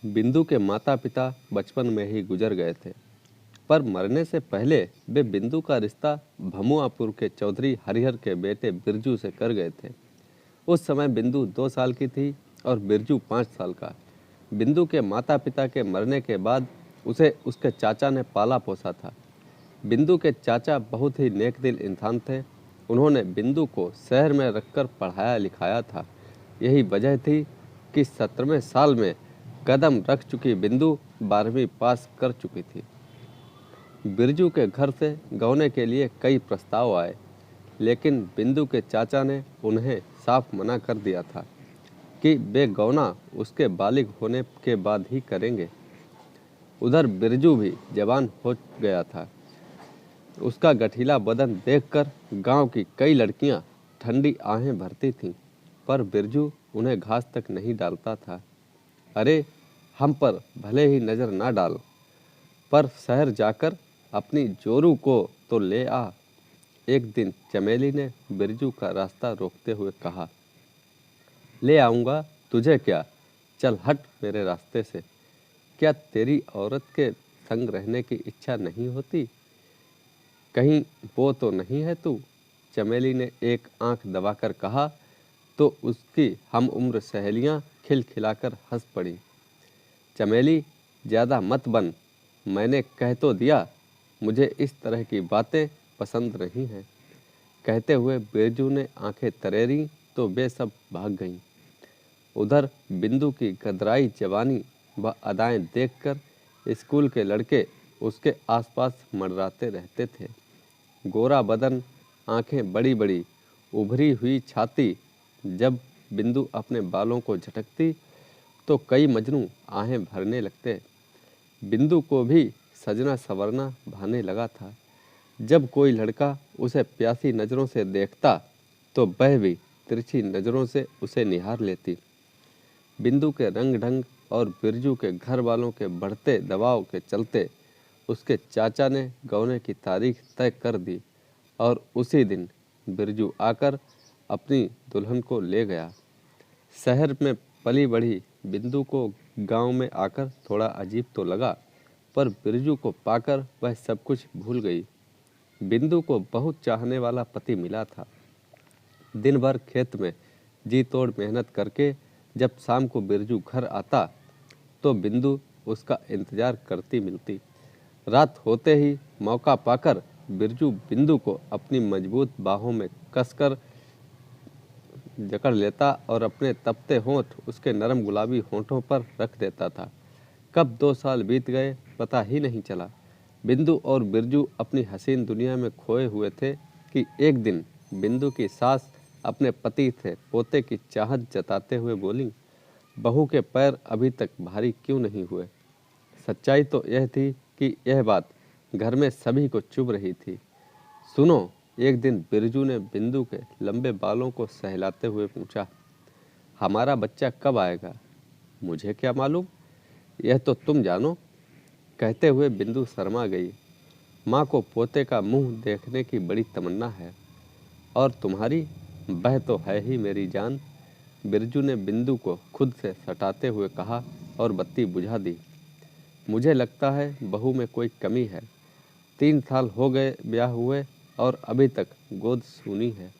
बिंदु के माता पिता बचपन में ही गुजर गए थे, पर मरने से पहले वे बिंदु का रिश्ता भमुआपुर के चौधरी हरिहर के बेटे बिरजू से कर गए थे। उस समय बिंदु 2 साल की थी और बिरजू 5 साल का। बिंदु के माता पिता के मरने के बाद उसे उसके चाचा ने पाला पोसा था। बिंदु के चाचा बहुत ही नेक दिल इंसान थे। उन्होंने बिंदु को शहर में रखकर पढ़ाया लिखाया था। यही वजह थी कि 17वें साल में कदम रख चुकी बिंदु 12वीं पास कर चुकी थी। बिरजू के घर से गौने के लिए कई प्रस्ताव आए, लेकिन बिंदु के चाचा ने उन्हें साफ मना कर दिया था कि वे गौना उसके बालिग होने के बाद ही करेंगे। उधर बिरजू भी जवान हो गया था। उसका गठीला बदन देखकर गांव की कई लड़कियां ठंडी आहें भरती थीं, पर बिरजू उन्हें घास तक नहीं डालता था। अरे, हम पर भले ही नजर ना डाल, पर शहर जाकर अपनी जोरू को तो ले आ। एक दिन चमेली ने बिरजू का रास्ता रोकते हुए कहा, ले आऊँगा, तुझे क्या, चल हट मेरे रास्ते से। क्या तेरी औरत के संग रहने की इच्छा नहीं होती? कहीं वो तो नहीं है तू? चमेली ने एक आंख दबाकर कहा तो उसकी हम उम्र सहेलियां खिलखिलाकर हंस पड़ी। चमेली, ज़्यादा मत बन, मैंने कह तो दिया, मुझे इस तरह की बातें पसंद नहीं हैं। कहते हुए बिरजू ने आंखें तरेरी तो वे सब भाग गईं। उधर बिंदु की गदराई जवानी व अदाएं देखकर स्कूल के लड़के उसके आसपास मंडराते रहते थे। गोरा बदन, आंखें बड़ी बड़ी, उभरी हुई छाती। जब बिंदु अपने बालों को झटकती तो कई मजनू आहें भरने लगते। बिंदु को भी सजना संवरना भाने लगा था। जब कोई लड़का उसे प्यासी नज़रों से देखता तो वह भी तिरछी नज़रों से उसे निहार लेती। बिंदु के रंग ढंग और बिरजू के घर वालों के बढ़ते दबाव के चलते उसके चाचा ने गौने की तारीख तय कर दी और उसी दिन बिरजू आकर अपनी दुल्हन को ले गया। शहर में पली बढ़ी बिंदु को गांव में आकर थोड़ा अजीब तो लगा, पर बिरजू को पाकर वह सब कुछ भूल गई। बिंदु को बहुत चाहने वाला पति मिला था। दिन भर खेत में जी तोड़ मेहनत करके जब शाम को बिरजू घर आता तो बिंदु उसका इंतजार करती मिलती। रात होते ही मौका पाकर बिरजू बिंदु को अपनी मजबूत बाहों में कसकर जकड़ लेता और अपने तपते होंठ उसके नरम गुलाबी होंठों पर रख देता था। कब 2 साल बीत गए पता ही नहीं चला। बिंदु और बिरजू अपनी हसीन दुनिया में खोए हुए थे कि एक दिन बिंदु की सास अपने पति से पोते की चाहत जताते हुए बोली, बहू के पैर अभी तक भारी क्यों नहीं हुए? सच्चाई तो यह थी कि यह बात घर में सभी को चुभ रही थी। सुनो, एक दिन बिरजू ने बिंदु के लंबे बालों को सहलाते हुए पूछा, हमारा बच्चा कब आएगा? मुझे क्या मालूम, यह तो तुम जानो। कहते हुए बिंदु शर्मा गई। माँ को पोते का मुंह देखने की बड़ी तमन्ना है। और तुम्हारी? वह तो है ही मेरी जान। बिरजू ने बिंदु को खुद से सटाते हुए कहा और बत्ती बुझा दी। मुझे लगता है बहू में कोई कमी है। 3 साल हो गए ब्याह हुए और अभी तक गोद सूनी है,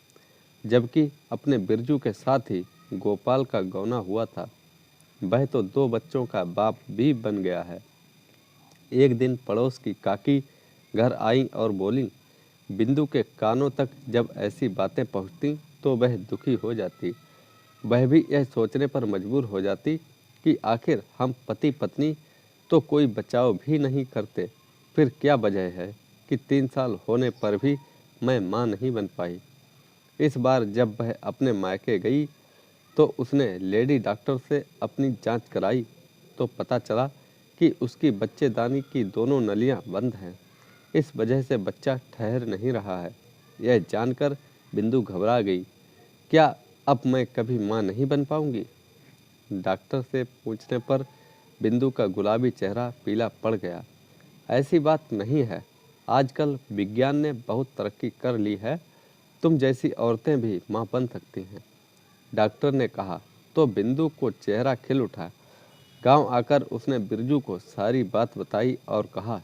जबकि अपने बिरजू के साथ ही गोपाल का गौना हुआ था। वह तो 2 बच्चों का बाप भी बन गया है। एक दिन पड़ोस की काकी घर आई और बोली। बिंदु के कानों तक जब ऐसी बातें पहुंचती तो वह दुखी हो जाती। वह भी यह सोचने पर मजबूर हो जाती कि आखिर हम पति पत्नी तो कोई बचाव भी नहीं करते, फिर क्या वजह है कि 3 साल होने पर भी मैं मां नहीं बन पाई। इस बार जब वह अपने मायके गई तो उसने लेडी डॉक्टर से अपनी जांच कराई तो पता चला कि उसकी बच्चेदानी की दोनों नलियां बंद हैं। इस वजह से बच्चा ठहर नहीं रहा है। यह जानकर बिंदु घबरा गई। क्या अब मैं कभी मां नहीं बन पाऊंगी? डॉक्टर से पूछने पर बिंदु का गुलाबी चेहरा पीला पड़ गया। ऐसी बात नहीं है, आजकल विज्ञान ने बहुत तरक्की कर ली है, तुम जैसी औरतें भी मां बन सकती हैं। डॉक्टर ने कहा तो बिंदु को चेहरा खिल उठा। गांव आकर उसने बिरजू को सारी बात बताई और कहा,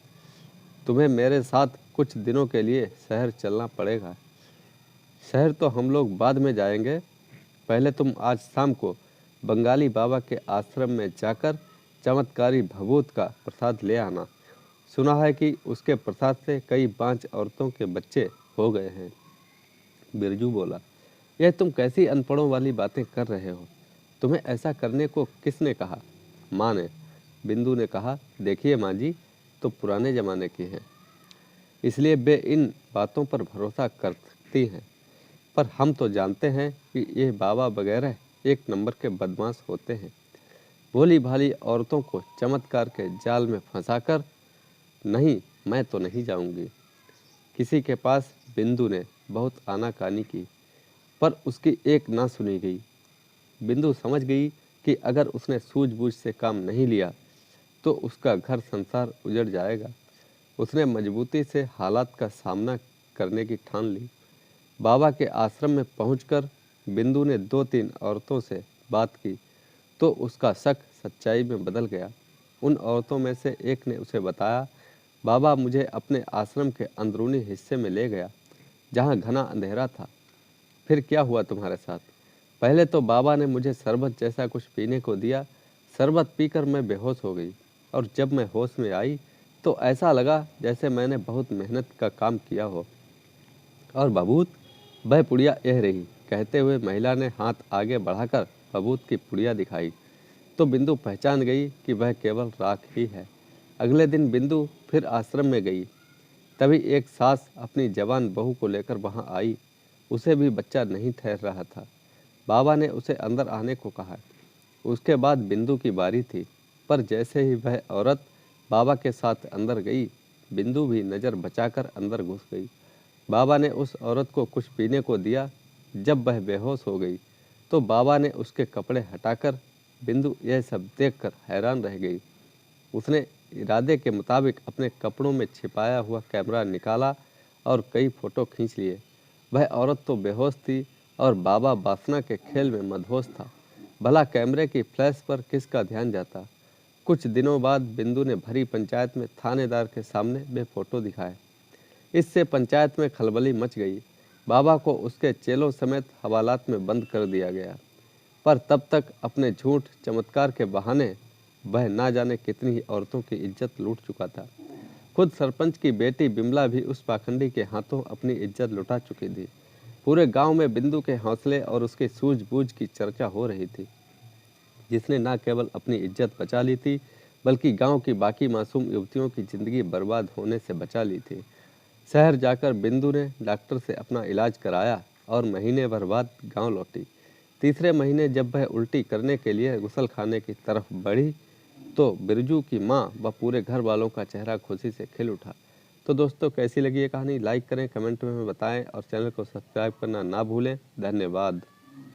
तुम्हें मेरे साथ कुछ दिनों के लिए शहर चलना पड़ेगा। शहर तो हम लोग बाद में जाएंगे, पहले तुम आज शाम को बंगाली बाबा के आश्रम में जाकर चमत्कारी भभूत का प्रसाद ले आना। सुना है कि उसके प्रसाद से कई बांझ औरतों के बच्चे हो गए हैं। बिरजू बोला, यह तुम कैसी अनपढ़ों वाली बातें कर रहे हो? तुम्हें ऐसा करने को किसने कहा? माँ ने। बिंदु ने कहा, देखिए माँ जी तो पुराने ज़माने की हैं, इसलिए वे इन बातों पर भरोसा कर सकती हैं, पर हम तो जानते हैं कि ये बाबा वगैरह एक नंबर के बदमाश होते हैं। भोली भाली औरतों को चमत्कार के जाल में फंसाकर, नहीं मैं तो नहीं जाऊंगी। किसी के पास बिंदु ने बहुत आनाकानी की, पर उसकी एक ना सुनी गई। बिंदु समझ गई कि अगर उसने सूझबूझ से काम नहीं लिया तो उसका घर संसार उजड़ जाएगा। उसने मजबूती से हालात का सामना करने की ठान ली। बाबा के आश्रम में पहुंचकर बिंदु ने 2-3 औरतों से बात की तो उसका शक सच्चाई में बदल गया। उन औरतों में से एक ने उसे बताया, बाबा मुझे अपने आश्रम के अंदरूनी हिस्से में ले गया, जहाँ घना अंधेरा था। फिर क्या हुआ तुम्हारे साथ? पहले तो बाबा ने मुझे शरबत जैसा कुछ पीने को दिया। शरबत पीकर मैं बेहोश हो गई, और जब मैं होश में आई तो ऐसा लगा जैसे मैंने बहुत मेहनत का काम किया हो। और बबूत? वह पुड़िया यह रही। कहते हुए महिला ने हाथ आगे बढ़ाकर बबूत की पुड़िया दिखाई तो बिंदु पहचान गई कि वह केवल राख ही है। अगले दिन बिंदु फिर आश्रम में गई। तभी एक सास अपनी जवान बहू को लेकर वहां आई। उसे भी बच्चा नहीं ठहर रहा था। बाबा ने उसे अंदर आने को कहा। उसके बाद बिंदु की बारी थी, पर जैसे ही वह औरत बाबा के साथ अंदर गई, बिंदु भी नज़र बचाकर अंदर घुस गई। बाबा ने उस औरत को कुछ पीने को दिया। जब वह बेहोश हो गई तो बाबा ने उसके कपड़े हटाकर, बिंदु यह सब देखकर हैरान रह गई। उसने इरादे के मुताबिक अपने कपड़ों में छिपाया हुआ कैमरा निकाला और कई फोटो खींच लिए। वह औरत तो बेहोश थी और बाबा वासना के खेल में मदहोश था। भला कैमरे की फ्लैश पर किसका ध्यान जाता। कुछ दिनों बाद बिंदु ने भरी पंचायत में थानेदार के सामने वे फोटो दिखाए। इससे पंचायत में खलबली मच गई। बाबा को उसके चेलों समेत हवालात में बंद कर दिया गया, पर तब तक अपने झूठ चमत्कार के बहाने वह ना जाने कितनी ही औरतों की इज्जत लूट चुका था। खुद सरपंच की बेटी बिमला भी उस पाखंडी के हाथों अपनी इज्जत लुटा चुकी थी। पूरे गांव में बिंदु के हौसले और उसकी सूझबूझ की चर्चा हो रही थी, जिसने न केवल अपनी इज्जत बचा ली थी, बल्कि गांव की बाकी मासूम युवतियों की जिंदगी बर्बाद होने से बचा ली थी। शहर जाकर बिंदु ने डॉक्टर से अपना इलाज कराया और महीने भर बाद गांव लौटी। तीसरे महीने जब वह उल्टी करने के लिए गुसल खाने की तरफ बढ़ी तो बिरजू की माँ व पूरे घर वालों का चेहरा खुशी से खिल उठा। तो दोस्तों, कैसी लगी ये कहानी? लाइक करें, कमेंट में हमें बताएं और चैनल को सब्सक्राइब करना ना भूलें। धन्यवाद।